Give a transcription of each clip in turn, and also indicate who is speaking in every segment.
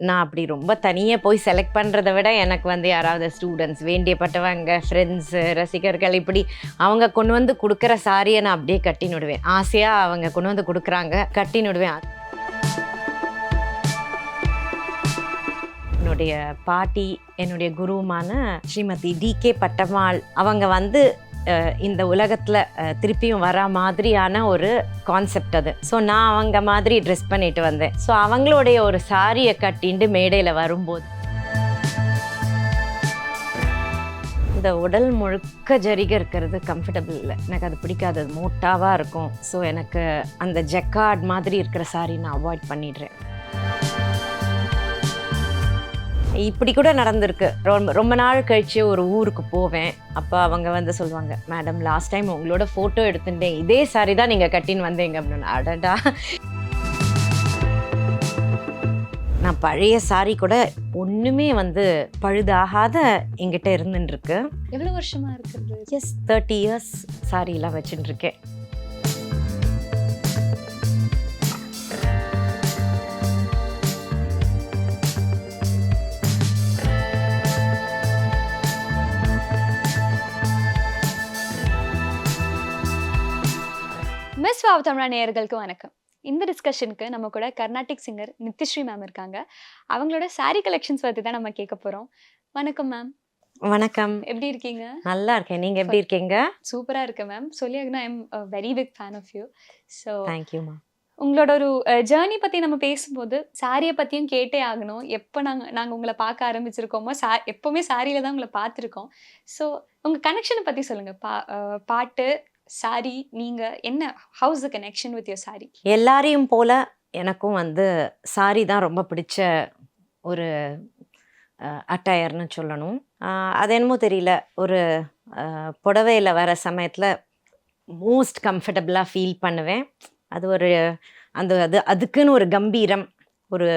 Speaker 1: நான் அப்படி ரொம்ப தனியாக போய் செலக்ட் பண்ணுறதை விட எனக்கு வந்து யாராவது ஸ்டூடெண்ட்ஸ் வேண்டியப்பட்டவங்க ஃப்ரெண்ட்ஸு ரசிகர்கள் இப்படி அவங்க கொண்டு வந்து கொடுக்குற சாரியை நான் அப்படியே கட்டினுடுவேன். ஆசையாக அவங்க கொண்டு வந்து கொடுக்குறாங்க, கட்டினுடுவேன். என்னுடைய பாட்டி, என்னுடைய குருவுமான ஸ்ரீமதி டி.கே. பட்டம்மாள் அவங்க வந்து இந்த உலகத்தில் திருப்பியும் வர மாதிரியான ஒரு கான்செப்ட் அது. ஸோ நான் அவங்க மாதிரி ட்ரெஸ் பண்ணிட்டு வந்தேன். ஸோ அவங்களுடைய ஒரு சாரியை கட்டிண்டு மேடையில் வரும்போது இந்த உடல் முழுக்க ஜரிகை இருக்கிறது கம்ஃபர்டபுள் இல்லை, எனக்கு அது பிடிக்காது, அது மோட்டாவாக இருக்கும். ஸோ எனக்கு அந்த ஜக்கார்ட் மாதிரி இருக்கிற சாரி நான் அவாய்ட் பண்ணிடுறேன். இப்படி கூட நடந்திருக்கு. ரொம்ப நாள் கழிச்சு ஒரு ஊருக்கு போவேன். அப்போ அவங்க வந்து சொல்லுவாங்க, மேடம் லாஸ்ட் டைம் உங்களோட ஃபோட்டோ எடுத்துட்டேன், இதே சாரி தான் நீங்கள் கட்டின்னு வந்தீங்க அப்படின்னு. அடடா, நான் பழைய சாரி கூட ஒன்றுமே வந்து பழுதாகாத எங்கிட்ட இருந்துருக்கு.
Speaker 2: எவ்வளோ வருஷமாக இருக்குது?
Speaker 1: எஸ், 30 இயர்ஸ் சாரியெல்லாம் வச்சுட்டுருக்கேன்.
Speaker 2: மிஸ் வாவ் தமிழா நேயர்களுக்கு வணக்கம். இந்த டிஸ்கஷனுக்கு நம்ம கூட கர்நாடிக் சிங்கர் நித்யஸ்ரீ மேம் இருக்காங்க. அவங்களோட சாரி கலெக்ஷன்ஸ் பற்றி தான் நம்ம கேட்க போகிறோம். வணக்கம் மேம்.
Speaker 1: வணக்கம்.
Speaker 2: எப்படி இருக்கீங்க?
Speaker 1: நல்லா இருக்கேன், நீங்கள் எப்படி இருக்கீங்க?
Speaker 2: சூப்பராக இருக்கேன் மேம். சொல்லியாங்கன்னா I am very big fan of you. So
Speaker 1: thank you ma'am.
Speaker 2: உங்களோட ஒரு ஜேர்னி பற்றி நம்ம பேசும்போது சாரியை பற்றியும் கேட்டே ஆகணும். எப்போ நாங்கள் உங்களை பார்க்க ஆரம்பிச்சிருக்கோமோ எப்போவுமே சாரியில் தான் உங்களை பார்த்துருக்கோம். ஸோ உங்கள் கனெக்ஷனை பற்றி சொல்லுங்கள். பாட்டு, சாரி, நீங்க என்ன, house the connection with your sorry?
Speaker 1: எல்லாரையும் போல எனக்கும் வந்து சாரி தான் ரொம்ப பிடிச்ச ஒரு அட்டையர்னு சொல்லணும். அது என்னமோ தெரியல, ஒரு புடவையில் வர சமயத்தில் மோஸ்ட் கம்ஃபர்டபுளாக ஃபீல் பண்ணுவேன். அது ஒரு அதுக்குன்னு ஒரு கம்பீரம், ஒரு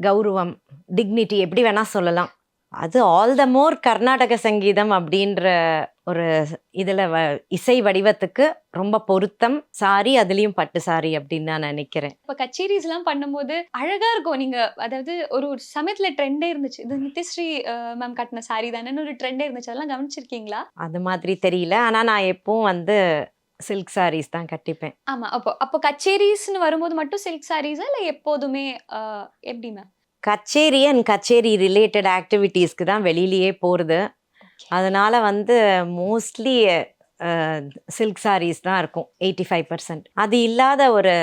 Speaker 1: கௌரவம், டிக்னிட்டி எப்படி வேணால் சொல்லலாம். அது ஆல் த மோர் கர்நாடக சங்கீதம் அப்படின்ற ஒரு இதில் இசை வடிவத்துக்கு ரொம்ப பொருத்தம் சாரி, அதுலேயும் பட்டு சாரி அப்படின்னு நான் நினைக்கிறேன்.
Speaker 2: இப்போ கச்சேரிஸ்லாம் பண்ணும்போது அழகாக இருக்கும். நீங்கள் அதாவது ஒரு சமயத்தில் ட்ரெண்டே இருந்துச்சு, இது நித்யஸ்ரீ மேம் கட்டின சாரி தானேன்னு ஒரு ட்ரெண்டே இருந்துச்சு. அதெல்லாம் கவனிச்சிருக்கீங்களா?
Speaker 1: அது மாதிரி தெரியல, ஆனால் நான் எப்பவும் வந்து சில்க் சாரீஸ் தான் கட்டிப்பேன்.
Speaker 2: ஆமாம். அப்போ கச்சேரிஸ்ன்னு வரும்போது மட்டும் சில்க் சாரீஸா இல்லை எப்போதுமே எப்படி மேம்?
Speaker 1: கச்சேரி அண்ட் கச்சேரி ரிலேட்டட் ஆக்டிவிட்டீஸ்க்கு தான் வெளியிலேயே போகிறது. அதனால் வந்து மோஸ்ட்லி சில்க் சாரீஸ் தான் இருக்கும் 85%. அது இல்லாத ஒரு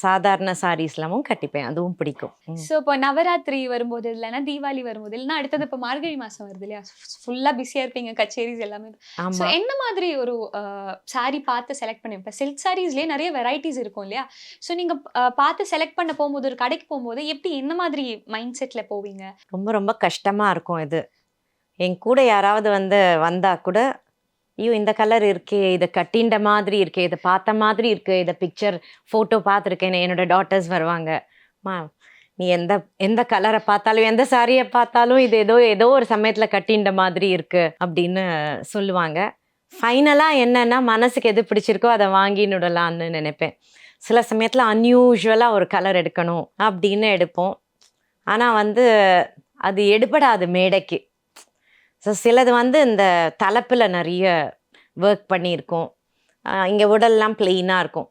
Speaker 1: சாதாரண சாரீஸ்லாமும் கட்டிப்பேன், அதுவும் பிடிக்கும்.
Speaker 2: ஸோ இப்போ நவராத்திரி வரும்போது இல்லைன்னா தீபாவளி வரும்போது இல்லைன்னா அடுத்தது இப்போ மார்கழி மாதம் வருது இல்லையா, ஃபுல்லாக பிஸியாக இருப்பீங்க கச்சேரிஸ் எல்லாமே. ஸோ என்ன மாதிரி ஒரு சாரீ பார்த்து செலக்ட் பண்ணுவீங்க? இப்போ சில்க் சாரீஸ்லேயே நிறைய வெரைட்டிஸ் இருக்கும் இல்லையா? ஸோ நீங்கள் பார்த்து செலக்ட் பண்ண போகும்போது, ஒரு கடைக்கு போகும்போது எப்படி, என்ன மாதிரி மைண்ட் செட்டில் போவீங்க?
Speaker 1: ரொம்ப ரொம்ப கஷ்டமாக இருக்கும் இது. என் கூட யாராவது வந்தால் கூட, ஐயோ இந்த கலர் இருக்கே, இதை கட்டின்ற மாதிரி இருக்கே, இதை பார்த்த மாதிரி இருக்கு, இதை பிக்சர் ஃபோட்டோ பார்த்துருக்கேன். என்னோட டாட்டர்ஸ் வருவாங்க, மா நீ எந்த கலரை பார்த்தாலும், எந்த சாரியை பார்த்தாலும் இது ஏதோ ஒரு சமயத்தில் கட்டின்ற மாதிரி இருக்கு அப்படின்னு சொல்லுவாங்க. ஃபைனலாக என்னன்னா, மனசுக்கு எது பிடிச்சிருக்கோ அதை வாங்கினுடலான்னு நினைப்பேன். சில சமயத்தில் அன்யூஷுவலாக ஒரு கலர் எடுக்கணும் அப்படின்னு எடுப்போம். ஆனால் அது எடுபடாது மேடைக்கு. ஸோ சிலது இந்த தலைப்பில் நிறைய ஒர்க் பண்ணியிருக்கோம், இங்கே உடல்லாம் பிளெயினாக இருக்கும்.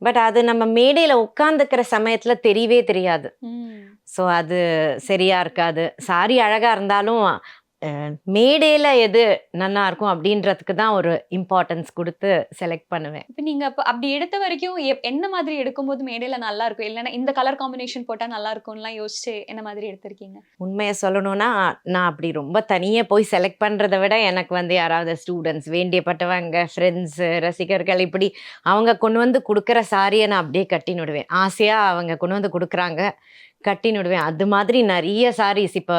Speaker 1: பட் அது நம்ம மேடையில் உட்காந்துக்கிற சமயத்தில் தெரியவே தெரியாது. ஸோ அது சரியாக இருக்காது. சாரி அழகாக இருந்தாலும் மேடையில் எது நல்லா இருக்கும் அப்படின்றதுக்கு தான் ஒரு இம்பார்ட்டன்ஸ் கொடுத்து செலக்ட் பண்ணுவேன்.
Speaker 2: இப்போ நீங்கள் அப்படி எடுத்த வரைக்கும் என்ன மாதிரி எடுக்கும்போது மேடையில் நல்லா இருக்கும், இல்லைன்னா இந்த கலர் காம்பினேஷன் போட்டால் நல்லா இருக்கும்லாம் யோசிச்சு என்ன மாதிரி எடுத்திருக்கீங்க?
Speaker 1: உண்மையை சொல்லணும்னா, நான் அப்படி ரொம்ப தனியாக போய் செலக்ட் பண்ணுறதை விட எனக்கு யாராவது ஸ்டூடெண்ட்ஸ் வேண்டியப்பட்டவங்க ஃப்ரெண்ட்ஸு ரசிகர்கள் இப்படி அவங்க கொண்டு வந்து கொடுக்குற சாரியை நான் அப்படியே கட்டினுடுவேன். ஆசையாக அவங்க கொண்டு வந்து கொடுக்குறாங்க, கட்டினுடுவேன். அது மாதிரி நிறைய சாரீஸ். இப்போ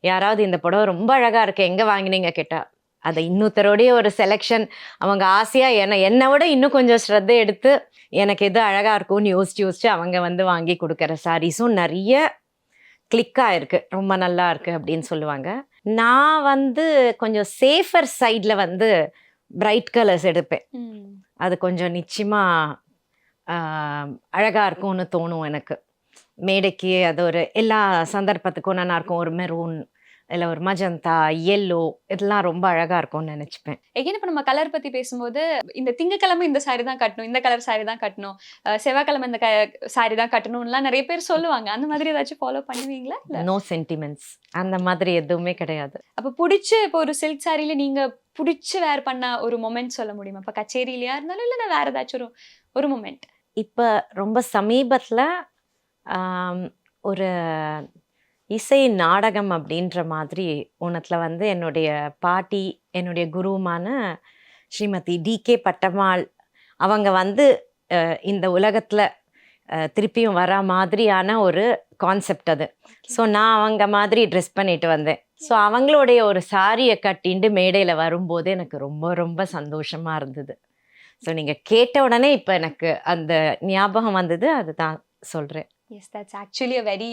Speaker 1: யாராவது இந்த புடவை ரொம்ப அழகாக இருக்கு, எங்கே வாங்கினீங்க கேட்டால், அதை இன்னொருத்தரோடைய ஒரு செலெக்ஷன், அவங்க ஆசையாக என்னை விட இன்னும் கொஞ்சம் ஸ்ரத்தை எடுத்து எனக்கு எது அழகாக இருக்கும்னு யோசிச்சு அவங்க வாங்கி கொடுக்குற சாரீஸும் நிறைய கிளிக்காக இருக்குது, ரொம்ப நல்லா இருக்குது அப்படின்னு சொல்லுவாங்க. நான் கொஞ்சம் சேஃபர் சைடில் பிரைட் கலர்ஸ் எடுப்பேன். அது கொஞ்சம் நிச்சயமாக அழகாக இருக்கும்னு தோணும் எனக்கு. மேடைக்கு அது ஒரு எல்லா சந்தர்ப்பத்துக்கும் நல்லா இருக்கும். ஒரு மெரூன் இல்லை ஒரு மஜந்தா, எல்லோ இதெல்லாம் ரொம்ப அழகா இருக்கும்னு நினைச்சுப்பேன்.
Speaker 2: எகைன் இப்ப நம்ம கலர் பத்தி பேசும்போது, இந்த திங்கட்கிழமை இந்த சாரி தான் கட்டணும், இந்த கலர் சாரி தான் கட்டணும், செவ்வாய்க்கிழமை இந்த சாரி தான் கட்டணும்லாம் நெறைய பேர் சொல்லுவாங்க. அந்த மாதிரி ஏதாச்சும் ஃபாலோ பண்ணுவீங்களா? இல்ல
Speaker 1: நோ சென்டிமெண்ட்ஸ் அந்த மாதிரி எதுவுமே கிடையாது.
Speaker 2: அப்ப புடிச்ச இப்போ ஒரு சில்க் சாரில நீங்க புடிச்சு வேர் பண்ண ஒரு மொமெண்ட் சொல்ல முடியுமா? இப்ப கச்சேரிலயா இருந்தாலும், இல்ல வேற ஏதாச்சும் ஒரு ஒரு மொமெண்ட்.
Speaker 1: இப்போ ரொம்ப சமீபத்துல ஒரு இசை நாடகம் அப்படின்ற மாதிரி ஒன்றத்தில் வந்து என்னுடைய பாட்டி, என்னுடைய குருவுமான ஸ்ரீமதி டி.கே. பட்டம்மாள் அவங்க வந்து இந்த உலகத்தில் திருப்பியும் வர மாதிரியான ஒரு கான்செப்ட் அது. ஸோ நான் அவங்க மாதிரி ட்ரெஸ் பண்ணிட்டு வந்தேன். ஸோ அவங்களுடைய ஒரு சாரியை கட்டிண்டு மேடையில் வரும்போது எனக்கு ரொம்ப ரொம்ப சந்தோஷமாக இருந்தது. ஸோ நீங்கள் கேட்ட உடனே இப்போ எனக்கு அந்த ஞாபகம் வந்தது, அதுதான் சொல்கிறேன்.
Speaker 2: Yes, that's actually a very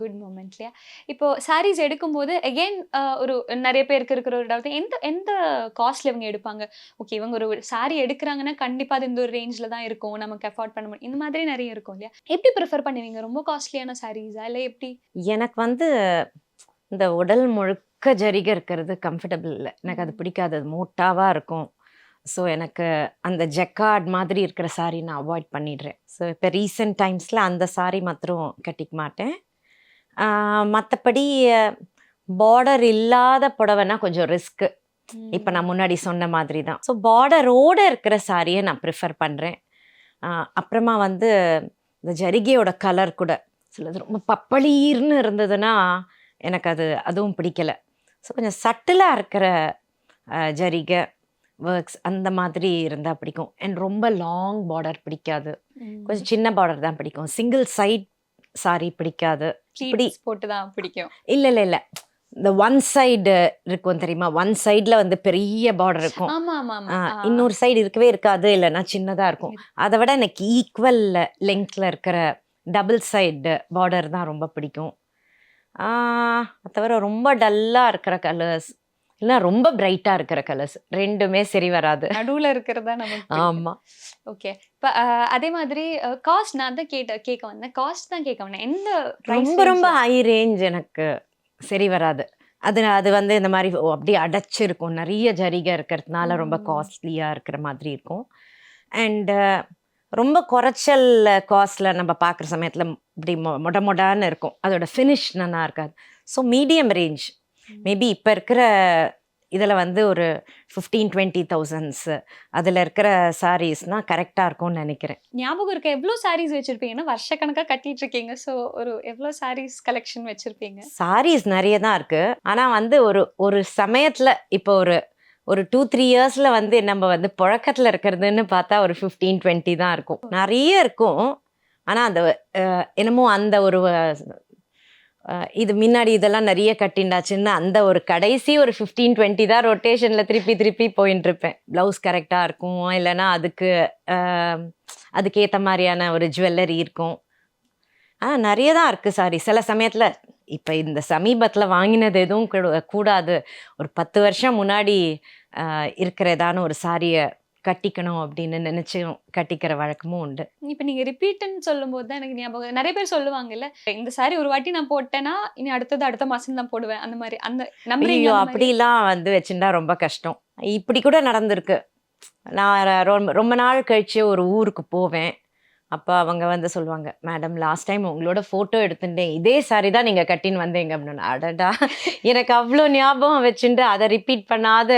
Speaker 2: good moment இல்லையா? இப்போ சாரீஸ் எடுக்கும்போது அகெயின் ஒரு நெறைய பேருக்கு இருக்கிற ஒரு டவுட், எந்த எந்த காஸ்ட்ல இவங்க எடுப்பாங்க? ஓகே, இவங்க ஒரு சாரி எடுக்குறாங்கன்னா கண்டிப்பா அது இந்த ஒரு ரேஞ்ச்ல தான் இருக்கும், நமக்கு அஃபோர்ட் பண்ண முடியும். இந்த மாதிரி நெறைய இருக்கும் இல்லையா? எப்படி ப்ரிஃபர் பண்ணுவீங்க? ரொம்ப காஸ்ட்லியான சாரீஸா இல்ல எப்படி?
Speaker 1: எனக்கு வந்து இந்த உடல் முழுக்க ஜரிகை இருக்கிறது கம்ஃபர்டபுள் இல்லை. எனக்கு அது பிடிக்காது. அது மூட்டாவாக இருக்கும். ஸோ எனக்கு அந்த ஜக்கார்ட் மாதிரி இருக்கிற சாரி நான் அவாய்ட் பண்ணிடுறேன். ஸோ இப்போ ரீசெண்ட் டைம்ஸில் அந்த சாரி மாத்திரம் கட்டிக்க மாட்டேன். மற்றபடி பார்டர் இல்லாத புடவைனா கொஞ்சம் ரிஸ்க்கு. இப்போ நான் முன்னாடி சொன்ன மாதிரி தான். ஸோ பார்டரோடு இருக்கிற சாரியை நான் ப்ரிஃபர் பண்ணுறேன். அப்புறமா வந்து இந்த ஜரிகையோட கலர் கூட சிலது ரொம்ப பப்பளீர்னு இருந்ததுன்னா எனக்கு அதுவும் பிடிக்கலை. ஸோ கொஞ்சம் சட்டிலாக இருக்கிற ஜரிகை ஒர்க்ஸ் அந்த மாதிரி இருந்தால் பிடிக்கும். அண்ட் ரொம்ப லாங் பார்டர் பிடிக்காது. கொஞ்சம் சின்ன பார்டர் தான் பிடிக்கும். சிங்கிள் சைட் சாரி பிடிக்காது.
Speaker 2: இப்படி போட்டு தான் பிடிக்கும்.
Speaker 1: இல்லை இல்லை இல்லை, இந்த ஒன் சைடு இருக்கும் தெரியுமா? ஒன் சைடில் வந்து பெரிய பார்டர் இருக்கும். இன்னொரு சைடு இருக்கவே இருக்காது, இல்லைன்னா சின்னதாக இருக்கும். அதை விட எனக்கு ஈக்குவல் லெங்க்ல இருக்கிற டபுள் சைடு பார்டர் தான் ரொம்ப பிடிக்கும். அது தவிர ரொம்ப டல்லாக இருக்கிற கலர்ஸ் இல்லை ரொம்ப பிரைட்டா இருக்கிற கலர்ஸ் ரெண்டுமே சரி வராது.
Speaker 2: நடுவுல இருக்கிறதா நமக்கு.
Speaker 1: ஆமா.
Speaker 2: ஓகே. இப்போ அதே மாதிரி காஸ்ட் நான் தான் கேட்க வந்தேன். காஸ்ட் தான் கேட்க வந்தேன். எந்த
Speaker 1: ரொம்ப ரொம்ப ஹை ரேஞ்ச் எனக்கு சரி வராது. அது வந்து இந்த மாதிரி அப்படியே அடைச்சிருக்கும், நிறைய ஜரிகை இருக்கிறதுனால ரொம்ப காஸ்ட்லியாக இருக்கிற மாதிரி இருக்கும். அண்டு ரொம்ப குறைச்சல் காஸ்ட்ல நம்ம பார்க்குற சமயத்தில் இப்படி மொடான்னு இருக்கும், அதோட ஃபினிஷ் நல்லா இருக்காது. ஸோ மீடியம் ரேஞ்ச் மேபி இப்போ இருக்கிற இதில் வந்து ஒரு 15-20,000 அதில் இருக்கிற சாரீஸ்னால் கரெக்டாக இருக்கும்னு நினைக்கிறேன்.
Speaker 2: ஞாபகம் இருக்க எவ்வளோ சாரீஸ் வச்சுருப்பீங்கன்னா? வருஷக்கணக்காக கட்டிட்டு இருக்கீங்க. ஸோ ஒரு எவ்வளோ சாரீஸ் கலெக்ஷன் வச்சுருப்பீங்க?
Speaker 1: சாரீஸ் நிறைய தான் இருக்குது. ஆனால் வந்து ஒரு சமயத்தில் இப்போ ஒரு 2-3 இயர்ஸில் வந்து நம்ம வந்து புழக்கத்தில் இருக்கிறதுன்னு பார்த்தா ஒரு 15-20 தான் இருக்கும். நிறைய இருக்கும். ஆனால் அந்த என்னமோ அந்த ஒரு இது முன்னாடி இதெல்லாம் நிறைய கட்டிண்டாச்சுன்னா அந்த ஒரு கடைசி ஒரு 15-20 தான் ரொட்டேஷனில் திருப்பி போயின்னு இருப்பேன். ப்ளவுஸ் கரெக்டாக இருக்கும், இல்லைன்னா அதுக்கேற்ற மாதிரியான ஒரு ஜுவல்லரி இருக்கும். நிறைய தான் இருக்குது சாரி. சில சமயத்தில் இப்போ இந்த சமீபத்தில் வாங்கினது எதுவும் கூடாது, ஒரு 10 வருஷம் முன்னாடி இருக்கிற ஏதான ஒரு சாரியை கட்டிக்கணும் அப்படின்னு நினைச்சும் கட்டிக்கிற வழக்கமும் உண்டு.
Speaker 2: இப்போ நீங்க ரிப்பீட்னு சொல்லும்போது தான் எனக்கு ஞாபகம், நிறைய பேர் சொல்லுவாங்கல்ல, இந்த சாரி ஒரு வாட்டி நான் போட்டேன்னா இனி அடுத்த மாசம் தான் போடுவேன், அந்த மாதிரி. அந்த நம்புறீங்க?
Speaker 1: அப்படிலாம் வந்து வச்சுட்டா ரொம்ப கஷ்டம். இப்படி கூட நடந்திருக்கு. நான் ரொம்ப நாள் கழிச்சு ஒரு ஊருக்கு போவேன். அப்போ அவங்க வந்து சொல்லுவாங்க, மேடம் லாஸ்ட் டைம் உங்களோட ஃபோட்டோ எடுத்துட்டேன், இதே சாரி தான் நீங்கள் கட்டின்னு வந்தீங்க அப்படின்னு. அடடா, எனக்கு அவ்வளோ ஞாபகம் வச்சுட்டு அதை ரிப்பீட் பண்ணாத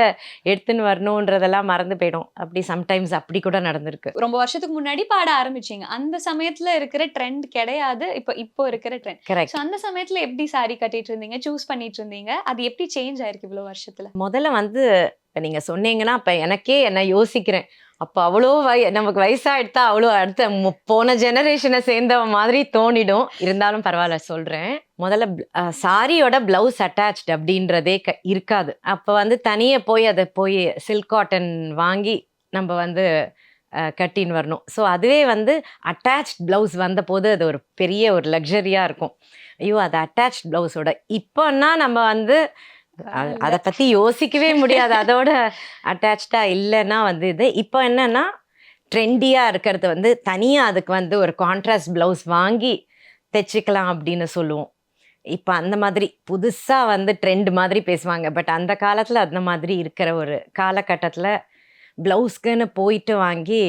Speaker 1: எடுத்துன்னு வரணுன்றதெல்லாம் மறந்து போயிடும். அப்படி சம்டைம்ஸ் அப்படி கூட நடந்திருக்கு.
Speaker 2: ரொம்ப வருஷத்துக்கு முன்னாடி பாட ஆரம்பிச்சிங்க, அந்த சமயத்தில் இருக்கிற ட்ரெண்ட் கிடையாது இப்போ இருக்கிற ட்ரெண்ட்.
Speaker 1: கரெக்ட்.
Speaker 2: அந்த சமயத்தில் எப்படி சாரி கட்டிட்டு இருந்தீங்க, சூஸ் பண்ணிட்டு இருந்தீங்க? அது எப்படி சேஞ்ச் ஆயிருக்கு இவ்வளோ வருஷத்தில்?
Speaker 1: முதல்ல வந்து இப்போ நீங்கள் சொன்னீங்கன்னா அப்போ எனக்கே என்ன யோசிக்கிறேன், அப்போ அவ்வளோ நமக்கு வயசாகிடுத்தா அவ்வளோ அடுத்த போன ஜெனரேஷனை சேர்ந்த மாதிரி தோணிடும். இருந்தாலும் பரவாயில்ல சொல்கிறேன். முதல்ல சாரியோட ப்ளவுஸ் அட்டாச்ட் அப்படின்றதே இருக்காது. அப்போ வந்து தனியே போய் சில்க் காட்டன் வாங்கி நம்ம வந்து கட்டின்னு வரணும். ஸோ அதுவே வந்து அட்டாச்ட் ப்ளவுஸ் வந்த போது அது ஒரு பெரிய ஒரு லக்ஸரியாக இருக்கும். ஐயோ அது அட்டாச்ட் ப்ளவுஸோட இப்போன்னா நம்ம வந்து அதை பற்றி யோசிக்கவே முடியாது, அதோட அட்டாச்சாக இல்லைன்னா வந்து இது. இப்போ என்னன்னா ட்ரெண்டியாக இருக்கிறது வந்து தனியாக அதுக்கு வந்து ஒரு கான்ட்ராஸ்ட் ப்ளவுஸ் வாங்கி தைச்சிக்கலாம் அப்படின்னு சொல்லுவோம். இப்போ அந்த மாதிரி புதுசாக வந்து ட்ரெண்ட் மாதிரி பேசுவாங்க. பட் அந்த காலத்தில் அந்த மாதிரி இருக்கிற ஒரு காலகட்டத்தில் ப்ளவுஸ்க்குன்னு போயிட்டு வாங்கி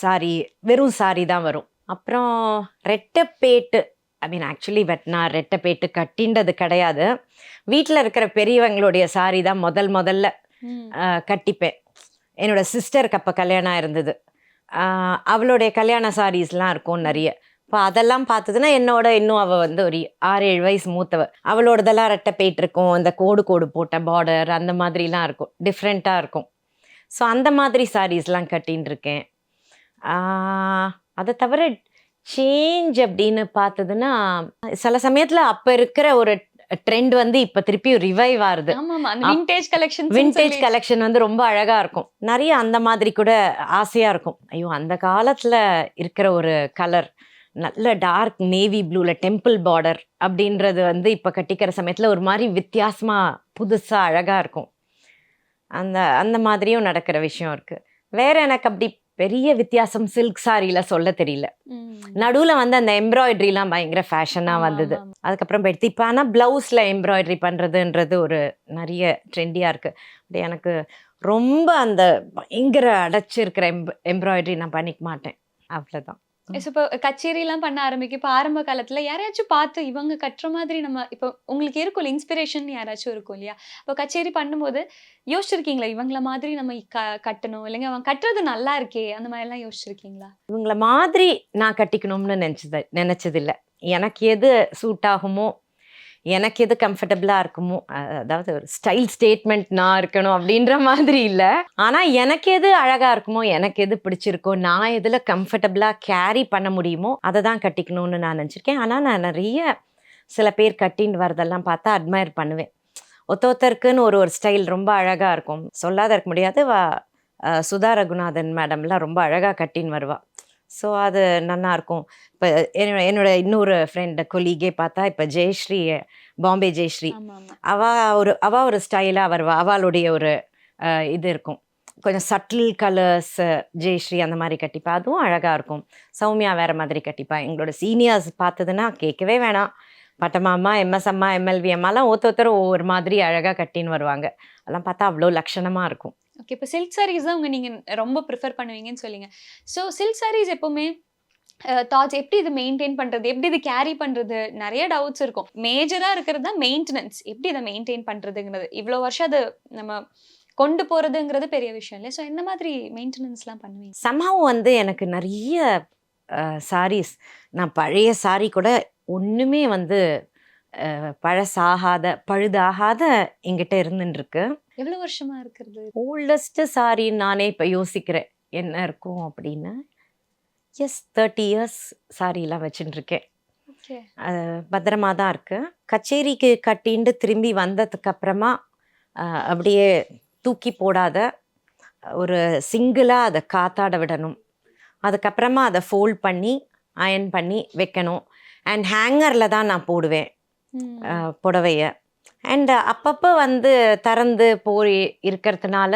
Speaker 1: சாரி, வெறும் சாரி தான் வரும். அப்புறம் ரெட்டைப்பேட்டு, ஐ மீன் ஆக்சுவலி பட் நான் ரெட்டைப்பேட்டு கட்டின்றது கிடையாது. வீட்டில் இருக்கிற பெரியவங்களுடைய சாரி தான் முதல்ல கட்டிப்பேன். என்னோட சிஸ்டருக்கு அப்போ கல்யாணம் இருந்தது. அவளுடைய கல்யாண சாரீஸ்லாம் இருக்கும் நிறைய. இப்போ அதெல்லாம் பார்த்ததுன்னா என்னோட இன்னும் அவள் வந்து ஒரு 6-7 வயசு மூத்தவ. அவளோடதெல்லாம் ரெட்டைப்பேட்டு இருக்கும், இந்த கோடு போட்ட பார்டர் அந்த மாதிரிலாம் இருக்கும், டிஃப்ரெண்ட்டாக இருக்கும். ஸோ அந்த மாதிரி சாரீஸ்லாம் கட்டின்னு இருக்கேன். அதை தவிர சேஞ்ச் அப்படின்னு பார்த்ததுன்னா சில சமயத்தில் அப்போ இருக்கிற ஒரு ட்ரெண்ட் வந்து இப்போ திருப்பியும் ரிவைவ் ஆகுது. விண்டேஜ் கலெக்ஷன் வந்து ரொம்ப அழகாக இருக்கும். நிறைய அந்த மாதிரி கூட ஆசையாக இருக்கும். ஐயோ அந்த காலத்தில் இருக்கிற ஒரு கலர் நல்ல டார்க் நேவி ப்ளூவில் டெம்பிள் பார்டர் அப்படின்றது வந்து இப்போ கட்டிக்கிற சமயத்தில் ஒரு மாதிரி வித்தியாசமாக புதுசாக அழகாக இருக்கும். அந்த மாதிரியும் நடக்கிற விஷயம் இருக்குது. வேற எனக்கு அப்படி பெரிய வித்தியாசம் சில்க் சாரியில் சொல்ல தெரியல. நடுவில் வந்து அந்த எம்ப்ராய்டரிலாம் பயங்கர ஃபேஷனாக வந்தது. அதுக்கப்புறம் எடுத்து இப்போ ஆனால் ப்ளவுஸில் எம்ப்ராய்டரி பண்ணுறதுன்றது ஒரு நிறைய ட்ரெண்டியாக இருக்குது. அப்படி எனக்கு ரொம்ப அந்த பயங்கர அடைச்சிருக்கிற எம்ப்ராய்டரி நான் பண்ணிக்க மாட்டேன், அவ்வளோதான்.
Speaker 2: இப்போ கச்சேரிலாம் பண்ண ஆரம்பிக்கும். இப்போ ஆரம்ப காலத்துல யாரையாச்சும் பார்த்து இவங்க கட்டுற மாதிரி நம்ம இப்போ உங்களுக்கு இருக்கும்ல இன்ஸ்பிரேஷன் யாராச்சும் இருக்கும் இல்லையா? இப்போ கச்சேரி பண்ணும்போது யோசிச்சிருக்கீங்களா இவங்கள மாதிரி நம்ம கட்டணும், இல்லைங்க அவங்க கட்டுறது நல்லா இருக்கே அந்த மாதிரி எல்லாம் யோசிச்சிருக்கீங்களா?
Speaker 1: இவங்கள மாதிரி நான் கட்டிக்கணும்னு நினைச்சதில்லை. எனக்கு எது சூட் ஆகுமோ, எனக்கு எது கம்ஃபர்டபுளாக இருக்குமோ, அதாவது ஒரு ஸ்டைல் ஸ்டேட்மெண்ட் நான் இருக்கணும் அப்படின்ற மாதிரி இல்லை. ஆனால் எனக்கு எது அழகாக இருக்குமோ, எனக்கு எது பிடிச்சிருக்கோ, நான் எதில் கம்ஃபர்டபுளாக கேரி பண்ண முடியுமோ அதை தான் கட்டிக்கணும்னு நான் நினச்சிருக்கேன். ஆனால் நான் நிறைய சில பேர் கட்டின்னு வரதெல்லாம் பார்த்தா அட்மையர் பண்ணுவேன். ஒருத்தருக்குன்னு ஒரு ஸ்டைல் ரொம்ப அழகாக இருக்கும். சொல்லாத இருக்க முடியாது. சுதா ரகுநாதன் மேடம்லாம் ரொம்ப அழகாக கட்டின்னு வருவாள். ஸோ அது நல்லாயிருக்கும். இப்போ என்னோட இன்னொரு ஃப்ரெண்டு கொலீகே பார்த்தா இப்போ ஜெயஸ்ரீ, பாம்பே ஜெயஸ்ரீ, அவள் ஒரு ஸ்டைலாக வருவா. அவளுடைய ஒரு இது இருக்கும், கொஞ்சம் சட்டில் கலர்ஸ். ஜெயஸ்ரீ அந்த மாதிரி கட்டிப்பா, அதுவும் அழகாக இருக்கும். சௌமியா வேறு மாதிரி கட்டிப்பா. எங்களோட சீனியர்ஸ் பார்த்ததுன்னா கேட்கவே வேணாம். பட்டமாமா, எம்எஸ் அம்மா, எம்எல்வி அம்மாலாம் ஒருத்தர் ஒவ்வொரு மாதிரி அழகாக கட்டின்னு வருவாங்க. அதெல்லாம் பார்த்தா அவ்வளோ லட்சணமாக இருக்கும்.
Speaker 2: ஓகே, இப்போ சில்க் சாரீஸ் தான் நீங்க ரொம்ப ப்ரிஃபர் பண்ணுவீங்கன்னு சொல்லிங்க. ஸோ சில்க் சாரீஸ் எப்பவுமே தாட்ஸ் எப்படி இது மெயின்டைன் பண்றது, எப்படி இது கேரி பண்றது, நிறைய டவுட்ஸ் இருக்கும். மேஜரா இருக்கிறது தான் மெயின்டெனன்ஸ், எப்படி இதை மெயின்டைன் பண்றதுங்கிறது. இவ்வளோ வருஷம் அது நம்ம கொண்டு போறதுங்கிறது பெரிய விஷயம் இல்லை. ஸோ என்ன மாதிரி மெயின்டெனன்ஸ்லாம் பண்ணுவீங்க?
Speaker 1: சம்ஹவ் வந்து எனக்கு நிறைய சாரீஸ், நான் பழைய சாரீ கூட ஒன்றுமே வந்து பழுதாகாத எங்கிட்ட இருந்துருக்கு.
Speaker 2: எவ்வளவு வருஷமா இருக்கிறது?
Speaker 1: ஓல்டஸ்ட் சாரி நானே இப்போ யோசிக்கிறேன் என்ன இருக்கும் அப்படின்னு. 30 இயர்ஸ் சாரிலாம் வச்சுட்டுருக்கேன். பத்திரமா தான் இருக்கு. கச்சேரிக்கு கட்டின்னு திரும்பி வந்ததுக்கு அப்புறமா அப்படியே தூக்கி போடாத ஒரு சிங்கிளாக அதை காத்தாட விடணும். அதுக்கப்புறமா அதை ஃபோல்ட் பண்ணி அயன் பண்ணி வைக்கணும். அண்ட் ஹேங்கரில் தான் நான் போடுவேன் புடவைய. அண்ட் அப்பப்போ வந்து திறந்து போய் இருக்கிறதுனால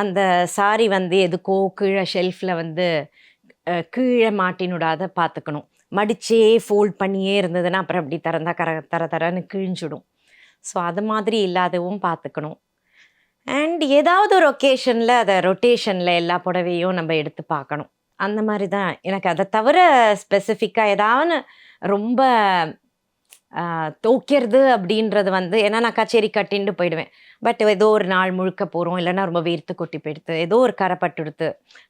Speaker 1: அந்த சாரி வந்து எதுக்கோ கீழே ஷெல்ஃபில் வந்து கீழே மாட்டினுடாத பார்த்துக்கணும். மடிச்சே ஃபோல்ட் பண்ணியே இருந்ததுன்னா அப்புறம் அப்படி திறந்தா தரன்னு கிழிஞ்சிடும். ஸோ அது மாதிரி இல்லாதவும் பார்த்துக்கணும். அண்ட் ஏதாவது ஒரு ஒகேஷனில் அதை ரொட்டேஷனில் எல்லா புடவையும் நம்ம எடுத்து பார்க்கணும். அந்த மாதிரி தான் எனக்கு. அதை தவிர ஸ்பெசிஃபிக்காக ஏதாவது ரொம்ப தோக்கிறது அப்படின்றது வந்து, ஏன்னா நான் கச்சேரி கட்டின்னு போயிடுவேன். பட் ஏதோ ஒரு நாள் முழுக்க போகிறோம், இல்லைன்னா ரொம்ப வேர்த்து கொட்டி போயிடுத்து, ஏதோ ஒரு கரை பட்டுடுத்து,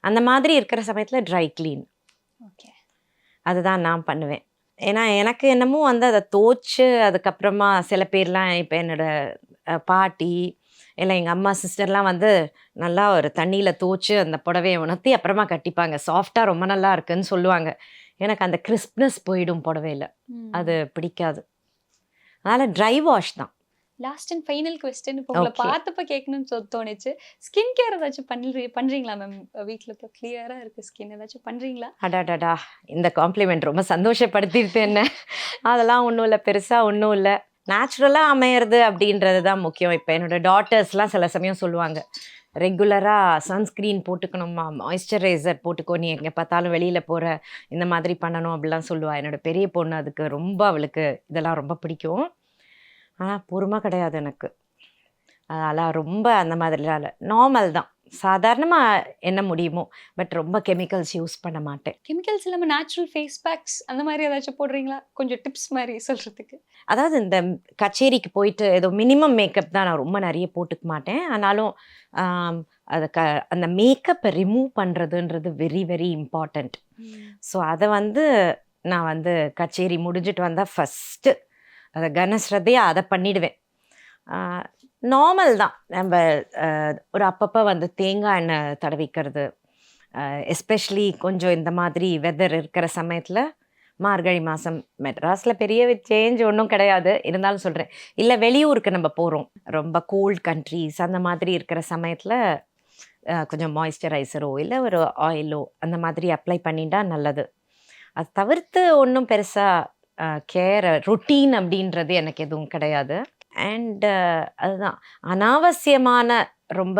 Speaker 1: அந்த மாதிரி இருக்கிற சமயத்தில் ட்ரை க்ளீன்.
Speaker 2: ஓகே,
Speaker 1: அதுதான் நான் பண்ணுவேன். ஏன்னா எனக்கு என்னமோ வந்து அதை தோச்சு அதுக்கப்புறமா சில பேர்லாம், இப்போ என்னோட பாட்டி இல்லை எங்கள் அம்மா சிஸ்டர்லாம் வந்து நல்லா ஒரு தண்ணியில் தோச்சு அந்த புடவையை உணர்த்தி அப்புறமா கட்டிப்பாங்க. சாஃப்டாக ரொம்ப நல்லா இருக்குன்னு சொல்லுவாங்க. எனக்கு அந்த கிறிஸ்ப்னஸ் போயிடும் புடவையில், அது பிடிக்காது. அதனால் ட்ரை வாஷ் தான்.
Speaker 2: லாஸ்ட் அண்ட் ஃபைனல் கொஸ்டின், இப்போ உங்களை பார்த்தப்ப கேட்கணும்னு தோணுச்சு. ஸ்கின் கேர் ஏதாச்சும் பண்ணுறீங்களா மேம்? வீட்டில் இப்போ கிளியராக இருக்குது ஸ்கின், ஏதாச்சும் பண்ணுறீங்களா?
Speaker 1: அடாடாடா, இந்த காம்ப்ளிமெண்ட் ரொம்ப சந்தோஷப்படுத்திட்டு என்ன. அதெல்லாம் ஒன்றும் இல்லை, பெருசாக ஒன்றும் இல்லை. நேச்சுரலாக அமையிறது அப்படின்றது தான் முக்கியம். இப்போ என்னோடய டாட்டர்ஸ்லாம் சில சமயம் சொல்லுவாங்க, ரெகுலராக சன்ஸ்க்ரீன் போட்டுக்கணுமா, மாய்ஸ்சரைசர் போட்டுக்கோ, நீ எங்கே பார்த்தாலும் வெளியில் போகிற, இந்த மாதிரி பண்ணணும் அப்படிலாம் சொல்லுவாள். என்னோட பெரிய பொண்ணு அதுக்கு ரொம்ப, அவளுக்கு இதெல்லாம் ரொம்ப பிடிக்கும். ஆனால் பொறுமை கிடையாது எனக்கு. அதெல்லாம் ரொம்ப அந்த மாதிரிலாம் இல்லை, நார்மல் தான், சாதாரணமாக என்ன முடியுமோ. பட் ரொம்ப கெமிக்கல்ஸ் யூஸ் பண்ண மாட்டேன்.
Speaker 2: கெமிக்கல்ஸ் இல்லாம நேச்சுரல் ஃபேஸ் பேக்ஸ் அந்த மாதிரி ஏதாச்சும் போடுறீங்களா? கொஞ்சம் டிப்ஸ் மாதிரி சொல்றதுக்கு.
Speaker 1: அதாவது இந்த கச்சேரிக்கு போயிட்டு ஏதோ மினிமம் மேக்கப் தான், நான் ரொம்ப நிறைய போட்டுக்க மாட்டேன். ஆனாலும் அதை அந்த மேக்கப்பை ரிமூவ் பண்ணுறதுன்றது வெரி வெரி இம்பார்ட்டண்ட். ஸோ அதை வந்து நான் வந்து கச்சேரி முடிஞ்சிட்டு வந்தால் ஃபஸ்ட்டு அதை கனஸ்ரத்தையாக அதை பண்ணிடுவேன். நார்மல் தான், நம்ம ஒரு அப்பப்போ வந்து தேங்காய் எண்ணெய் தடவிக்கிறது, எஸ்பெஷலி கொஞ்சம் இந்த மாதிரி வெதர் இருக்கிற சமயத்தில். மார்கழி மாதம் மெட்ராஸில் பெரிய சேஞ்ச் ஒன்றும் கிடையாது, இருந்தாலும் சொல்கிறேன். இல்லை வெளியூருக்கு நம்ம போகிறோம், ரொம்ப கோல்ட் கண்ட்ரீஸ் அந்த மாதிரி இருக்கிற சமயத்தில் கொஞ்சம் மாய்ஸ்சரைசரோ இல்லை ஒரு ஆயிலோ அந்த மாதிரி அப்ளை பண்ணிட்டா நல்லது. அது தவிர்த்து ஒன்றும் பெருசாக கேர் ரொட்டீன் அப்படின்றது எனக்கு எதுவும் கிடையாது. அண்ட் அதுதான், அனாவசியமான ரொம்ப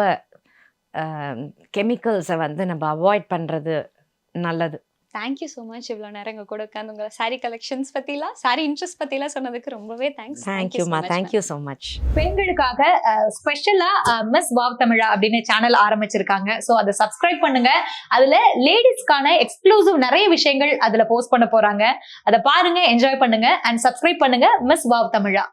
Speaker 1: கெமிக்கல்ஸை வந்து நம்ம அவாய்ட் பண்ணுறது நல்லது.
Speaker 2: Thank you so much. இவ்வளோ நேரம் எங்கள் கூட உட்காந்து உங்களை சாரி கலெக்ஷன்ஸ் பற்றிலாம், சாரி இன்ட்ரெஸ்ட் பற்றிலாம் சொன்னதுக்கு ரொம்பவே தேங்க்ஸ்.
Speaker 1: தேங்க்யூம்மா, தேங்க்யூ ஸோ மச்.
Speaker 3: பெண்களுக்காக ஸ்பெஷலா மிஸ் வாவ் தமிழா அப்படின்னு சேனல் ஆரம்பிச்சிருக்காங்க. ஸோ அதை சப்ஸ்கிரைப் பண்ணுங்க. அதுல லேடிஸ்க்கான எக்ஸ்க்ளூசிவ் நிறைய விஷயங்கள் அதுல போஸ்ட் பண்ண போறாங்க. அதை பாருங்க, என்ஜாய் பண்ணுங்க அண்ட் சப்ஸ்கிரைப் பண்ணுங்க மிஸ் வாவ் தமிழா.